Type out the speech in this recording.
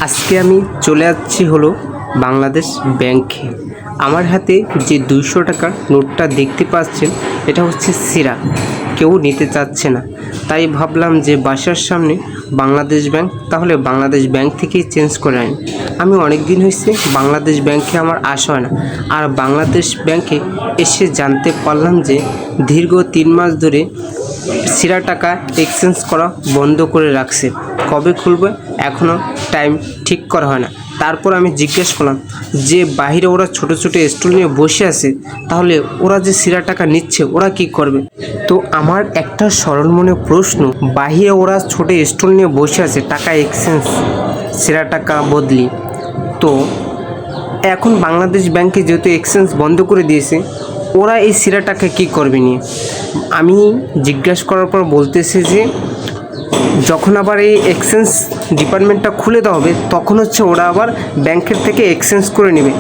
আজকে আমি চলে যাচ্ছি হলো বাংলাদেশ ব্যাংকে। আমার হাতে যে 200 টাকার নোটটা দেখতে পাচ্ছেন, এটা হচ্ছে ছেঁড়া, কেউ নিতে চাচ্ছে না। তাই ভাবলাম যে বাসার সামনে বাংলাদেশ ব্যাংক, তাহলে বাংলাদেশ ব্যাংক থেকেই চেঞ্জ করে আনি। আমি অনেক দিন হয়েছে বাংলাদেশ ব্যাংকে আমার আসা হয় না, আর বাংলাদেশ ব্যাংকে এসে জানতে পারলাম যে দীর্ঘ 3 মাস ধরে ছেঁড়া টাকা এক্সচেঞ্জ করা বন্ধ করে রাখছে। কবে খুলবে এখনও টাইম ঠিক করা হয় না। তারপর আমি জিজ্ঞেস করলাম যে বাইরে ওরা ছোট ছোট স্টল নিয়ে বসে আছে, তাহলে ওরা যে ছেঁড়া টাকা নিচ্ছে ওরা কি করবে? তো আমার একটা সরল মনে প্রশ্ন, বাইরে ওরা ছোট স্টল নিয়ে বসে আছে টাকা এক্সচেঞ্জ, ছেঁড়া টাকা বদলি, তো এখন বাংলাদেশ ব্যাংকে যেহেতু এক্সচেঞ্জ বন্ধ করে দিয়েছে, ওরা এই ছেঁড়া টাকা কী করবে নিয়ে? আমি জিজ্ঞাসা করার পর বলতেছে যে যখন আবার এই এক্সচেঞ্জ ডিপার্টমেন্টটা খুলে দেওয়া হবে, তখন হচ্ছে ওরা আবার ব্যাংকের থেকে এক্সচেঞ্জ করে নেবে।